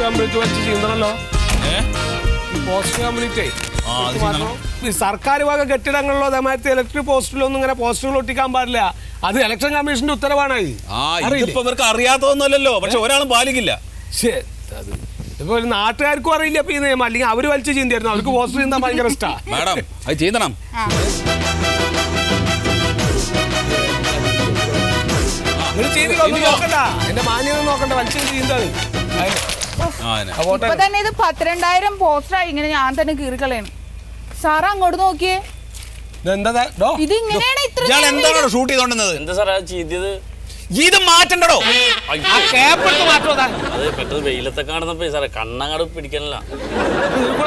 Complete വെച്ച് ചെയ്യുന്നല്ലോ. Post complete സർക്കാർ വക കെട്ടിടങ്ങളിലോ അതേമാതിരി ഇലക്ട്രിക് പോസ്റ്റിലൊന്നും ഇങ്ങനെ പോസ്റ്ററുകൾ ഒട്ടിക്കാൻ പാടില്ല. അത് ഇലക്ഷൻ കമ്മീഷന്റെ ഉത്തരവാണ്. ഇവർക്ക് അറിയാത്തതൊന്നുമല്ലോ, പക്ഷെ ഒരാളും പാലിക്കില്ല. ഇപ്പൊ നാട്ടുകാർക്കും അറിയില്ല ഇപ്പൊ ഈ നിയമം. അല്ലെങ്കിൽ അവര് വലിച്ചു ചിന്തിയായിരുന്നു, അവർക്ക് പോസ്റ്റർ ചെയ്യുന്ന ഭയങ്കര ഇഷ്ടമാണ്. മാഡം അത് ചെയ്തണം. നിങ്ങൾ ചെയ്തിട്ടൊന്നും നോക്കണ്ട, എന്റെ മാന്യത നോക്കണ്ട, വലിച്ചു ചെയ്യുന്നത്. ഇപ്പൊ തന്നെ ഇത് 12,000 പോസ്റ്ററായി ഇങ്ങനെ ഞാൻ തന്നെ കീറിക്കളയാണ്. സാറ് അങ്ങോട്ട് നോക്കിയേ, ഇത് ഇങ്ങനെയാണ്. എന്താണോ ഷൂട്ട് ചെയ്തോണ്ടുന്നത്? എന്താ സാറേ ചെയ്തത്? ഇത് മാറ്റണ്ടോ? അത് പെട്ടെന്ന് വെയിലത്തെ കാണുന്നപ്പോ സാറേ കണ്ണങ്ങാട് പിടിക്കാനല്ല.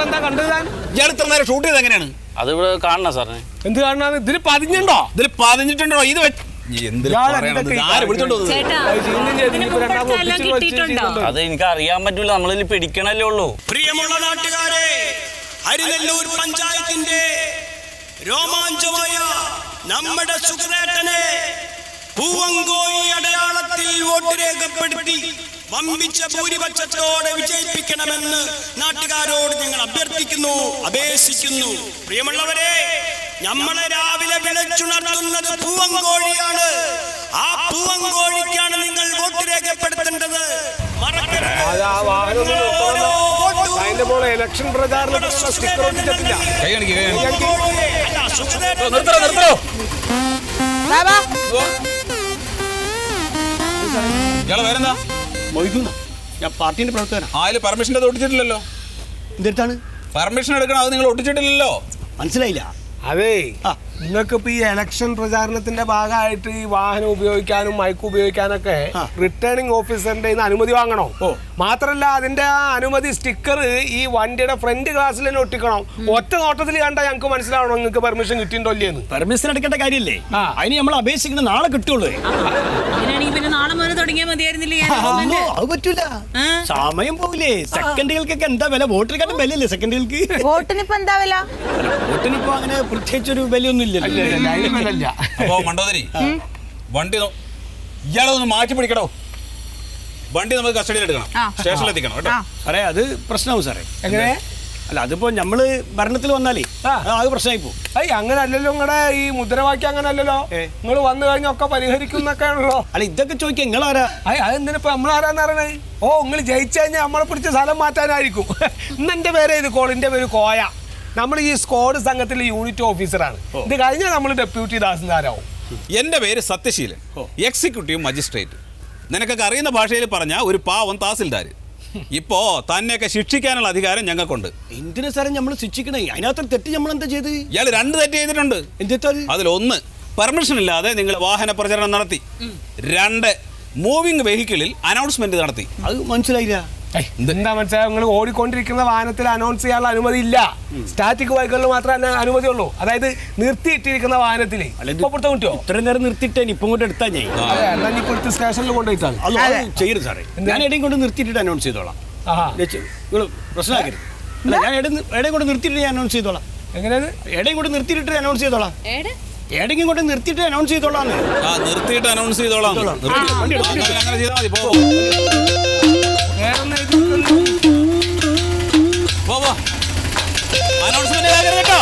എന്താ കണ്ടത്? ഇയാൾ ഇത്ര നേരം ഷൂട്ട് ചെയ്ത് എങ്ങനെയാണ്? അത് ഇവിടെ കാണണ സാറിന്. എന്ത് കാണാ? ഇതിൽ പതിഞ്ഞുണ്ടോ? ഇതിൽ പതിഞ്ഞിട്ടുണ്ടോ? ഇത് അത് എനിക്ക് അറിയാൻ പറ്റൂല, നമ്മളിൽ പിടിക്കണല്ലേ ഉള്ളൂ. പ്രിയമുള്ള നാട്ടുകാരെ, അരിനെല്ലൂർ പഞ്ചായത്തിന്റെ രോമാഞ്ചമായ നമ്മുടെ സുഖനേട്ടനെ പൂവങ്കോയി അടയാളത്തിൽ വോട്ട് രേഖപ്പെടുത്തി വമ്പിച്ച ഭൂരിപക്ഷത്തോടെ വിജയിപ്പിക്കണമെന്ന് നാട്ടുകാരോട് ഞങ്ങൾ അഭ്യർത്ഥിക്കുന്നു, അപേക്ഷിക്കുന്നു. പ്രിയമുള്ളവരെ, നമ്മളെ രാവിലെ വിളിച്ചുണർത്തുന്നത് പൂവങ്കോഴിയാണ്. ആ പൂവങ്കോഴിക്കാണ് നിങ്ങൾ വോട്ട് രേഖപ്പെടുത്തേണ്ടത്. ഇലക്ഷൻ പ്രചാരണ ഞാൻ പാർട്ടിന്റെ പ്രവർത്തകനാണ്. അതിൽ പെർമിഷൻ ഒട്ടിച്ചിട്ടില്ലല്ലോ. എന്താണ് പെർമിഷൻ എടുക്കണം? അത് നിങ്ങൾ ഒട്ടിച്ചിട്ടില്ലല്ലോ. മനസ്സിലായില്ല. അതെ, നിങ്ങൾക്കിപ്പോ ഈ ഇലക്ഷൻ പ്രചാരണത്തിന്റെ ഭാഗമായിട്ട് ഈ വാഹനം ഉപയോഗിക്കാനും മൈക്ക് ഉപയോഗിക്കാനൊക്കെ റിട്ടേണിംഗ് ഓഫീസറിന്റെ അനുമതി വാങ്ങണം. മാത്രല്ല അതിന്റെ ആ അനുമതി സ്റ്റിക്കർ ഈ വണ്ടിയുടെ ഫ്രണ്ട് ഗ്ലാസ്സിൽ തന്നെ ഒട്ടിക്കണം. ഒറ്റ നോട്ടത്തിൽ കണ്ടാൽ ഞങ്ങൾക്ക് മനസ്സിലാവണം നിങ്ങൾക്ക് പെർമിഷൻ കിട്ടിയിട്ടുണ്ടോ ഇല്ലേന്ന്. പെർമിഷൻ എടുക്കേണ്ട കാര്യമല്ലേ, അതിന് നമ്മൾ അപേക്ഷിക്കുന്നത് നാളെ കിട്ടുള്ളൂ. അത് പറ്റൂല, സമയം പോകില്ലേ. സെക്കൻഡുകൾക്കൊക്കെ എന്താ വില? വോട്ടിനെക്കാട്ടും വിലയല്ലേ സെക്കൻഡുകൾക്ക്? വോട്ടിനിപ്പോ എന്താ വില? വോട്ടിനിപ്പോ അങ്ങനെ പ്രത്യേകിച്ചൊരു വിലയൊന്നും ഇല്ലല്ലോ. അപ്പോ മണ്ടോദരി, വണ്ടി ഇയാളൊന്ന് മാറ്റി പിടിക്കണോ? വണ്ടി നമുക്ക് കസ്റ്റഡിയിൽ എടുക്കണം, സ്റ്റേഷനിൽ എത്തിക്കണം കേട്ടോ. സാറേ അത് പ്രശ്നമാവും സാറേ. എങ്ങനെ? അല്ല, അതിപ്പോ നമ്മള് ഭരണത്തിൽ വന്നാലേ അത് പ്രശ്നമായി പോകും. അങ്ങനെ അല്ലല്ലോ നിങ്ങളുടെ ഈ മുദ്രാവാക്യം, അങ്ങനെ അല്ലല്ലോ. നിങ്ങൾ വന്നു കഴിഞ്ഞാൽ ഒക്കെ പരിഹരിക്കുന്നൊക്കെ ആണല്ലോ. അല്ല, ഇതൊക്കെ ചോദിക്കാം നിങ്ങളാരാ? അതെന്തിനിപ്പോ നമ്മളാരാന്ന് പറയണേ? നിങ്ങൾ ജയിച്ചു കഴിഞ്ഞാൽ നമ്മളെ പിടിച്ച സ്ഥലം മാറ്റാനായിരിക്കും. ഇന്നെന്റെ പേര് ഇത് കോളിന്റെ പേര് കോയ. നമ്മൾ ഈ സ്ക്വാഡ് സംഘത്തിലെ യൂണിറ്റ് ഓഫീസറാണ്. ഇത് കഴിഞ്ഞാൽ നമ്മൾ ഡെപ്യൂട്ടി തഹസിൽദാരാവും. എന്റെ പേര് സത്യശീലൻ, എക്സിക്യൂട്ടീവ് മജിസ്ട്രേറ്റ്. നിനക്കൊക്കെ അറിയുന്ന ഭാഷയിൽ പറഞ്ഞ ഒരു പാവം തഹസിൽദാർ. ഇപ്പോ തന്നെയൊക്കെ ശിക്ഷിക്കാനുള്ള അധികാരം ഞങ്ങൾക്കുണ്ട്. എന്തിനാ സാറേ നമ്മൾ ശിക്ഷിക്കണേ? അതിനകത്ത് തെറ്റ് നമ്മൾ എന്താ ചെയ്ത്? ഇയാൾ 2 തെറ്റ് ചെയ്തിട്ടുണ്ട്. അതിലൊന്ന്, പെർമിഷൻ ഇല്ലാതെ നിങ്ങൾ വാഹന പ്രചരണം നടത്തി. 2, മൂവിംഗ് വെഹിക്കിളിൽ അനൗൺസ്മെന്റ് നടത്തി. അത് മനസ്സിലായില്ല. എന്താ മനസ്സിലായി? നിങ്ങൾ ഓടിക്കൊണ്ടിരിക്കുന്ന വാഹനത്തിൽ അനൗൺസ് ചെയ്യാനുള്ള അനുമതി ഇല്ല. സ്റ്റാറ്റിക് ബൈക്കുകളിൽ മാത്രമേ അനുമതി ഉള്ളൂ. അതായത് നിർത്തിയിട്ടിരിക്കുന്ന വാഹനത്തിൽ കിട്ടുമോ? ഇത്രയും നേരം നിർത്തിയിട്ട് ഇപ്പം കൊണ്ട് എടുത്താൽ ഞാൻ ഇപ്പോഴത്തെ സ്റ്റേഷനിൽ കൊണ്ടുപോയിട്ടാണ് ചെയ്യരുത് സാറേ. ഞാൻ എവിടെയും കൊണ്ട് നിർത്തിയിട്ട് അനൗൺസ് ചെയ്തോളാം. പ്രശ്നമാക്കരുത്. അല്ല, ഞാൻ എവിടെയും കൊണ്ട് നിർത്തിയിട്ട് ഞാൻ അനൗൺസ് ചെയ്തോളാം. എങ്ങനെയാണ്? എവിടെയും കൊണ്ട് നിർത്തിയിട്ട് അനൗൺസ് ചെയ്തോളാം. എവിടെയും കൊണ്ട് നിർത്തിയിട്ട് അനൗൺസ് ചെയ്തോളാം. നിർത്തിയിട്ട് അനൗൺസ് ചെയ്തോളാം. അങ്ങനെ ചെയ്താൽ മതി. അനൗൺസ്മെന്റ് കേട്ടോ.